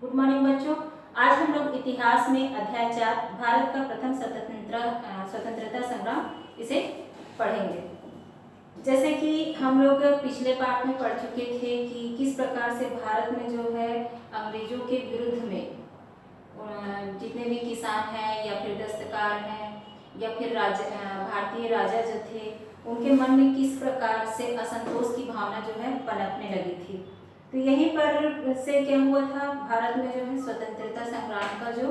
Good morning बच्चों। आज हम लोग इतिहास में अध्याय 4 भारत का प्रथम स्वतंत्रता संग्राम इसे पढ़ेंगे। जैसे कि हम लोग पिछले पाठ में पढ़ चुके थे कि किस प्रकार से भारत में जो है अंग्रेजों के विरुद्ध में जितने भी किसान हैं या फिर दस्तकार हैं या फिर भारतीय राजा जो थे उनके मन में किस प्रकार से असंतोष की भावना जो है पनपने लगी थी। तो यहीं पर से क्या हुआ था, भारत में जो है स्वतंत्रता संग्राम का जो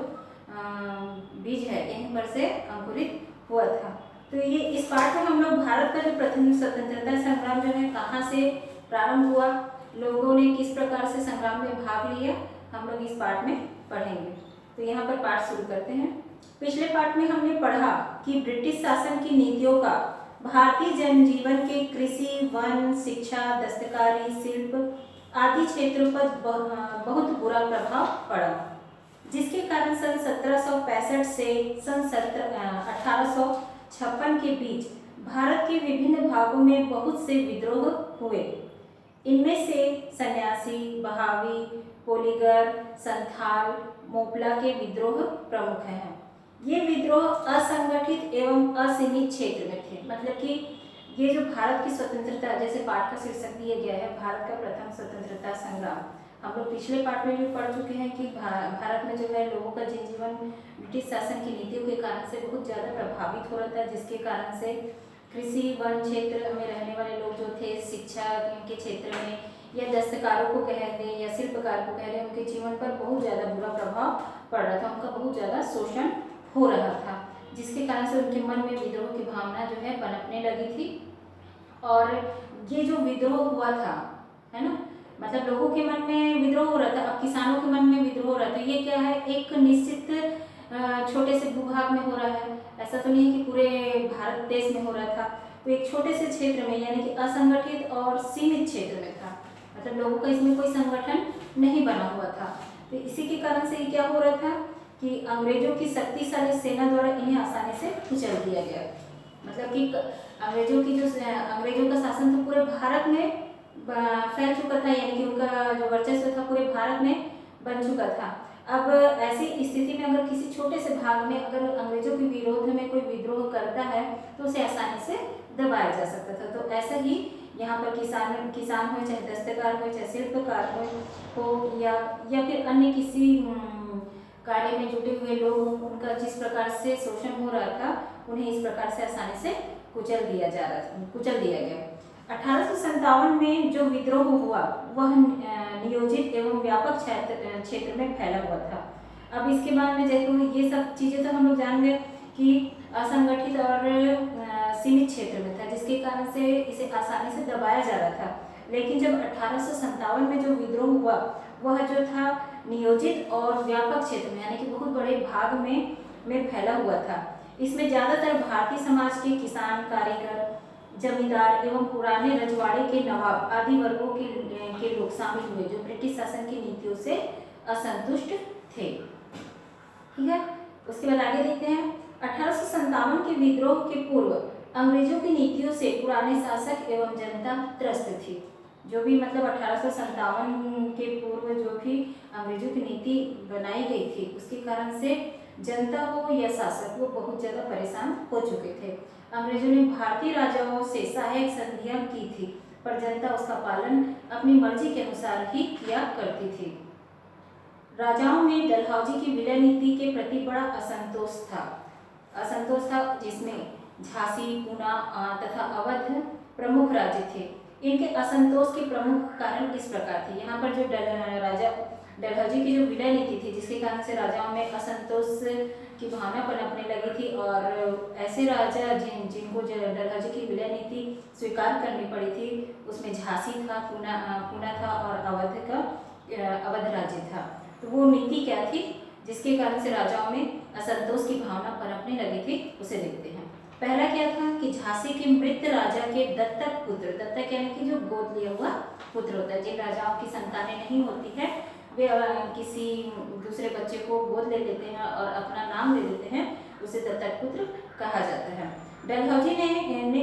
बीज है यहीं पर से अंकुरित हुआ था। तो ये इस पाठ में हम लोग भारत का जो प्रथम स्वतंत्रता संग्राम जो है कहाँ से प्रारंभ हुआ, लोगों ने किस प्रकार से संग्राम में भाग लिया, हम लोग इस पाठ में पढ़ेंगे। तो यहाँ पर पाठ शुरू करते हैं। पिछले पाठ में हमने पढ़ा कि ब्रिटिश शासन की नीतियों का भारतीय जनजीवन के कृषि, वन, शिक्षा, दस्तकारी, शिल्प आदि क्षेत्रों पर बहुत बुरा प्रभाव पड़ा, जिसके कारण सन 1765 से सन 1856 के बीच भारत के विभिन्न भागों में बहुत से विद्रोह हुए। इनमें से सन्यासी, बहावी, पोलीगर, संथाल, मोपला के विद्रोह प्रमुख हैं। ये विद्रोह असंगठित एवं असीमित क्षेत्र में थे। मतलब कि ये जो भारत की स्वतंत्रता, जैसे पाठ का शीर्षक दिया गया है भारत का प्रथम स्वतंत्रता संग्राम, हम लोग पिछले पाठ में भी पढ़ चुके हैं कि भारत में जो है लोगों का जनजीवन ब्रिटिश शासन की नीतियों के कारण से बहुत ज़्यादा प्रभावित हो रहा था, जिसके कारण से कृषि, वन क्षेत्र में रहने वाले लोग जो थे, शिक्षा के क्षेत्र में या दस्तकारों को कह दें या शिल्पकार को कह दें, उनके जीवन पर बहुत ज़्यादा बुरा प्रभाव पड़ रहा था, उनका बहुत ज़्यादा शोषण हो रहा था, जिसके कारण से उनके मन में विद्रोह की भावना जो है पनपने लगी थी। और ये जो विद्रोह हुआ था, है ना, मतलब लोगों के मन में विद्रोह हो रहा था, अब किसानों के मन में विद्रोह हो रहा था। ये क्या है, एक निश्चित छोटे से भूभाग में हो रहा है, ऐसा तो नहीं है कि पूरे भारत देश में हो रहा था। तो एक छोटे से क्षेत्र में, यानी कि असंगठित और सीमित क्षेत्र में था, मतलब लोगों का इसमें कोई संगठन नहीं बना हुआ था। तो इसी के कारण से ये क्या हो रहा था कि अंग्रेजों की शक्तिशाली सेना द्वारा इन्हें आसानी से कुचल दिया गया। मतलब कि अंग्रेजों का शासन तो पूरे भारत में फैल चुका था, यानी कि उनका जो वर्चस्व था पूरे भारत में बन चुका था। अब ऐसी स्थिति में अगर किसी छोटे से भाग में अगर अंग्रेजों के विरोध में कोई विद्रोह करता है तो उसे आसानी से दबाया जा सकता था। तो ऐसा ही यहाँ पर किसान हो, चाहे दस्तकार हो, चाहे शिल्पकार हो या फिर अन्य किसी कार्य में जुटे हुए लोग, उनका जिस प्रकार से शोषण हो रहा था उन्हें इस प्रकार से आसानी से कुचल दिया गया। 1857 में जो विद्रोह हुआ वह नियोजित एवं व्यापक क्षेत्र में फैला हुआ था। अब इसके बाद में देखो, ये सब चीज़ें तो हम लोग जान गए कि असंगठित और सीमित क्षेत्र में था, जिसके कारण से इसे आसानी से दबाया जा रहा था। लेकिन जब 1857 में जो विद्रोह हुआ वह जो था नियोजित और व्यापक क्षेत्र में, यानी कि बहुत बड़े भाग में फैला हुआ था। इसमें ज़्यादातर भारतीय समाज के किसान, कारीगर, जमींदार एवं पुराने रजवाड़े के नवाब आदि वर्गों के लोग शामिल हुए, जो ब्रिटिश शासन की नीतियों से असंतुष्ट थे। ठीक है, उसके बाद आगे देखते हैं। 1857 के विद्रोह के पूर्व अंग्रेजों की नीतियों से पुराने शासक एवं जनता त्रस्त थी। जो भी मतलब 1857 के पूर्व जो भी अंग्रेजों की नीति बनाई गई थी, उसके कारण से जनता हो या शासक वो बहुत ज़्यादा परेशान हो चुके थे। अंग्रेजों ने भारतीय राजाओं से सहायक संधियां की थी, पर जनता उसका पालन अपनी मर्जी के अनुसार ही किया करती थी। राजाओं में डलहौजी की विलय नीति के प्रति बड़ा असंतोष था, जिसमें झांसी, पूना तथा अवध प्रमुख राज्य थे। इनके असंतोष के प्रमुख कारण इस प्रकार थे। यहाँ पर जो राजा डलहौजी की जो विलय नीति थी, जिसके कारण से राजाओं में असंतोष की भावना पनपने लगी थी, और ऐसे राजा जिनको डलहौजी की विलय नीति स्वीकार करनी पड़ी थी, उसमें झांसी था, पूना था और अवध राज्य था। तो वो नीति क्या थी जिसके कारण से राजाओं में असंतोष की भावना पनपने लगी थी, उसे देखते हैं। पहला क्या था कि झांसी के मृत राजा के दत्तक पुत्र, दत्तक यानी कि जो गोद लिया हुआ पुत्र होता है, जिन राजाओं की संतानें नहीं होती है वे किसी दूसरे बच्चे को गोद ले लेते हैं और अपना नाम ले लेते हैं, उसे दत्तक पुत्र कहा जाता है। डलहौजी ने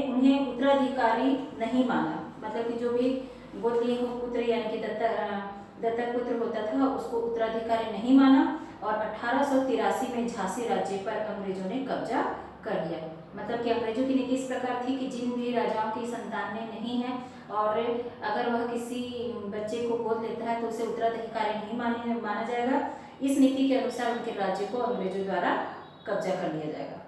उन्हें उत्तराधिकारी नहीं माना, मतलब कि जो भी गोद लिए हुए पुत्र यानी कि दत्तक पुत्र होता था उसको उत्तराधिकारी नहीं माना और 1883 में झांसी राज्य पर अंग्रेजों ने कब्जा कर लिया। मतलब कि अंग्रेजों की नीति इस प्रकार थी कि जिन भी राजाओं की संतानें नहीं है और अगर वह किसी बच्चे को गोद लेता है तो उसे उत्तराधिकारी नहीं माना जाएगा। इस नीति के अनुसार उनके राज्य को अंग्रेजों द्वारा कब्जा कर लिया जाएगा।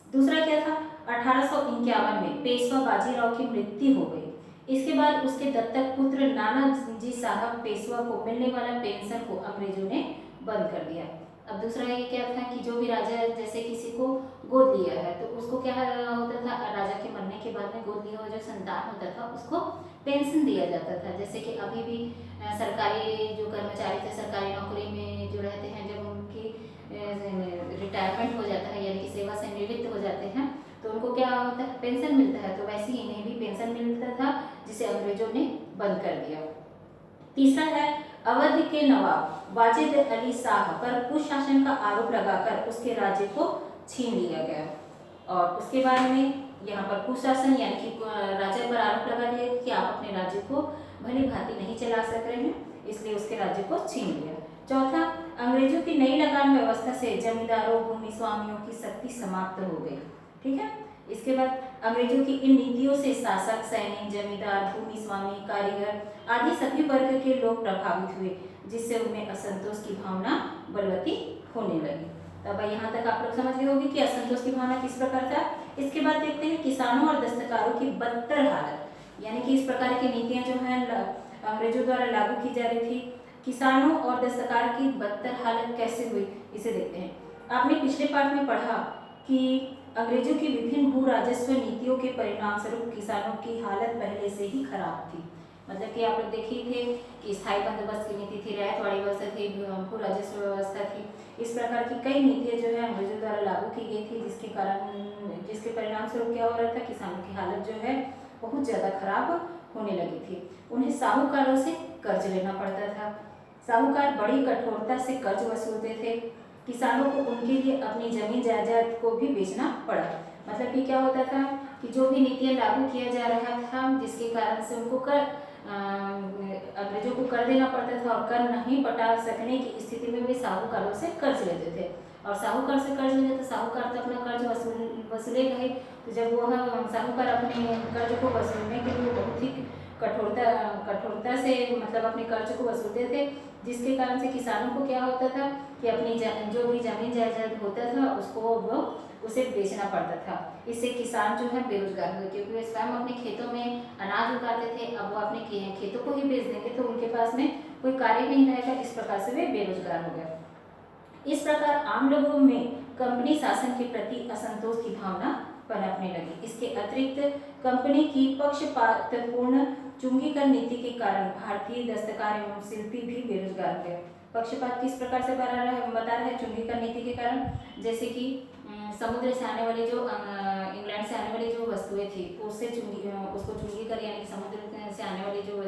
दूसरा क्या था, 1851 में पेशवा बाजीराव की मृत्यु हो गई। इसके बाद उसके दत्तक पुत्र नानाजी साहब पेशवा को मिलने वाला पेंशन को अंग्रेजों ने बंद कर दिया। अब दूसरा ये क्या था कि जो भी राजा जैसे किसी को गोद लिया है तो उसको क्या होता था, राजा के मरने के बाद में गोद लिया हुआ जो संतान होता था उसको पेंशन दिया जाता था। जैसे कि अभी भी सरकारी जो कर्मचारी थे सरकारी नौकरी में जो रहते हैं, जब उनकी रिटायरमेंट हो जाता है यानी कि सेवा से निवृत्त हो जाते हैं तो उनको क्या होता है, पेंशन मिलता है। तो वैसे ही इन्हें भी पेंशन मिलता था जिसे अंग्रेजों ने बंद कर दिया। तीसरा है, अवध के नवाब वाजिद अली शाह पर कुशासन का आरोप लगाकर उसके राज्य को छीन लिया गया। और उसके बाद में यहाँ पर कुशासन यानी कि राजा पर आरोप लगा दिया कि आप अपने राज्य को भली भांति नहीं चला सक रहे हैं, इसलिए उसके राज्य को छीन लिया। चौथा, अंग्रेजों की नई लगान व्यवस्था से जमींदारों भूमि स्वामियों की शक्ति समाप्त हो गई। ठीक है। इसके बाद अंग्रेजों की इन नीतियों से शासक, सैनिक, जमींदार, भूमि स्वामी, कारीगर आदि सभी वर्ग के लोग प्रभावित हुए, जिससे उनमें असंतोष की भावना बलवती होने लगी। तब यहाँ तक आप लोग समझ गए होंगे कि असंतोष की भावना किस प्रकार था। इसके बाद देखते हैं किसानों और दस्तकारों की बदतर हालत, यानी कि इस प्रकार की नीतियां जो हैं अंग्रेजों द्वारा लागू की जा रही थी। किसानों और दस्तकार की बदतर हालत कैसे हुई इसे देखते हैं। आपने पिछले पाठ में पढ़ा कि अंग्रेजों की विभिन्न भू राजस्व नीतियों के परिणाम स्वरूप किसानों की हालत पहले से ही खराब थी। मतलब कि आप लोग देखे थे कि स्थायी बंदोबस्त की नीति थी, रैयतवाड़ी व्यवस्था थी, भू राजस्व व्यवस्था थी। इस प्रकार की कई नीतियां जो है अंग्रेजों द्वारा लागू की गई थी, जिसके परिणाम स्वरूप क्या हो रहा था, किसानों की हालत जो है बहुत ज़्यादा खराब होने लगी थी। उन्हें साहूकारों से कर्ज लेना पड़ता था। साहूकार बड़ी कठोरता से कर्ज वसूलते थे। किसानों को उनके लिए अपनी जमीन जायदाद को भी बेचना पड़ा। मतलब कि क्या होता था कि जो भी नीतियां लागू किया जा रहा था जिसके कारण से उनको अंग्रेजों को कर देना पड़ता था और कर नहीं पटा सकने की स्थिति में वे साहूकारों से कर्ज लेते थे। और साहूकार से कर्ज लेते तो साहूकार तो अपना कर्ज वसूलेगा ही। तो जब वह साहूकार अपने कर्ज को वसूलने के लिए बहुत ही कठोरता से मतलब अपने कर्ज को वसूलते थे, जिसके कारण से किसानों को क्या होता था कि अपनी जो भी जमीन जायदाद होता था उसको वो उसे बेचना पड़ता था। इससे किसान जो है बेरोजगार हुए, क्योंकि वे स्वयं अपने खेतों में अनाज उगाते थे। अब वो अपने खेतों को ही बेच देंगे तो उनके पास में कोई कार्य नहीं रहेगा। इस प्रकार से वे बेरोजगार हो गए। इस प्रकार आम लोगों में कंपनी शासन के प्रति असंतोष की भावना पनपने लगी। इसके अतिरिक्त कंपनी की पक्षपातपूर्ण चुंगीकरण नीति के कारण भारतीय दस्तकार एवं शिल्पी भी बेरोजगार हो गए। पक्षपात किस प्रकार से बता रहा है चुंगीकरण नीति के कारण, जैसे कि समुद्र से आने वाली जो इंग्लैंड से आने वाली जो वस्तुएं थी उसको चुंगी कर यानी समुद्र से आने वाली जो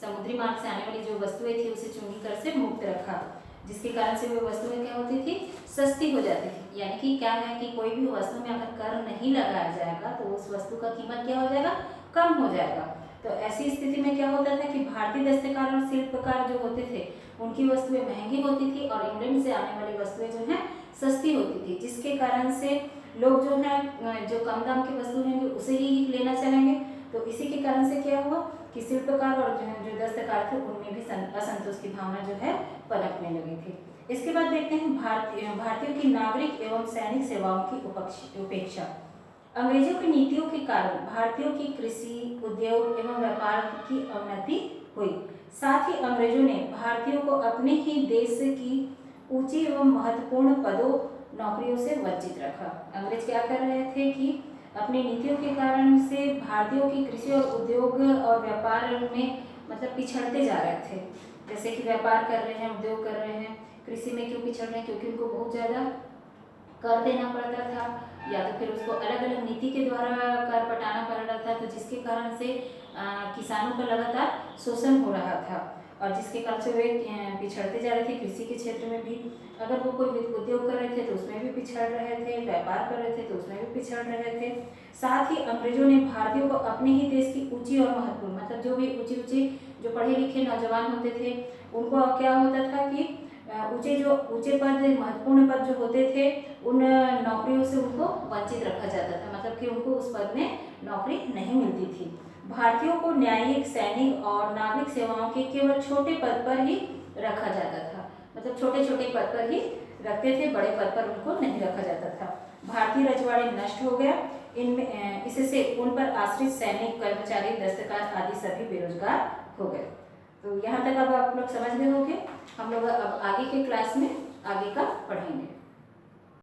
समुद्री मार्ग से आने वाली जो वस्तुएं थी उसे चुंगी कर से मुक्त रखा, जिसके कारण से वो वस्तुएं क्या होती थी, सस्ती हो जाती थी। यानी कि क्या है कि कोई भी वस्तु में अगर कर नहीं लगाया जाएगा तो उस वस्तु का कीमत क्या हो जाएगा, कम हो जाएगा। तो ऐसी स्थिति में क्या होता था कि भारतीय दस्तकार और शिल्पकार जो होते थे उनकी वस्तुएं महंगी होती थी और इंग्लैंड से आने वाली वस्तुएं जो है सस्ती होती थी, जिसके कारण से लोग जो है जो कम दाम की वस्तु है उसे ही लेना चाहेंगे। तो इसी के कारण से क्या हुआ कि शिल्पकार और जो दस्तकार थे उनमें भी असंतोष की भावना जो है पनपने लगी थी। इसके बाद देखते हैं भारतीयों की नागरिक एवं सैनिक सेवाओं की उपेक्षा। अंग्रेजों की नीतियों के कारण भारतीयों की कृषि, उद्योग एवं व्यापार की अवनति हुई। साथ ही अंग्रेजों ने भारतीयों को अपने ही देश की ऊंची एवं महत्वपूर्ण पदों नौकरियों से वंचित रखा। अंग्रेज क्या कर रहे थे कि अपनी नीतियों के कारण से भारतीयों की कृषि और उद्योग और व्यापार में मतलब पिछड़ते जा रहे थे। जैसे कि व्यापार कर रहे हैं, उद्योग कर रहे हैं, कृषि में क्यों पिछड़ रहे हैं, क्योंकि उनको बहुत ज़्यादा कर देना पड़ता था या तो फिर उसको अलग अलग नीति के द्वारा कर पटाना पड़ रहा था, तो जिसके कारण से किसानों का लगातार शोषण हो रहा था और जिसके कारण से वे पिछड़ते जा रहे थे। कृषि के क्षेत्र में भी अगर वो कोई उद्योग कर रहे थे तो उसमें भी पिछड़ रहे थे, व्यापार कर रहे थे तो उसमें भी पिछड़ रहे थे। साथ ही अंग्रेजों ने भारतीयों को अपने ही देश की ऊंची और महत्वपूर्ण मतलब जो भी ऊंची जो पढ़े लिखे नौजवान होते थे उनको क्या होता था कि ऊंचे पद, महत्वपूर्ण पद जो होते थे, उन नौकरियों से उनको वंचित रखा जाता था, मतलब कि उनको उस पद में नौकरी नहीं मिलती थी। भारतीयों को न्यायिक, सैनिक और नागरिक सेवाओं के केवल छोटे पद पर ही रखा जाता था, मतलब छोटे छोटे पद पर ही रखते थे, बड़े पद पर उनको नहीं रखा जाता था। भारतीय रजवाड़े नष्ट हो गया, इनमें इससे उन पर आश्रित सैनिक, कर्मचारी, दस्तकार आदि सभी बेरोजगार हो गए। तो यहाँ तक अब आप लोग समझ गए होंगे। हम लोग अब आगे के क्लास में आगे का पढ़ेंगे।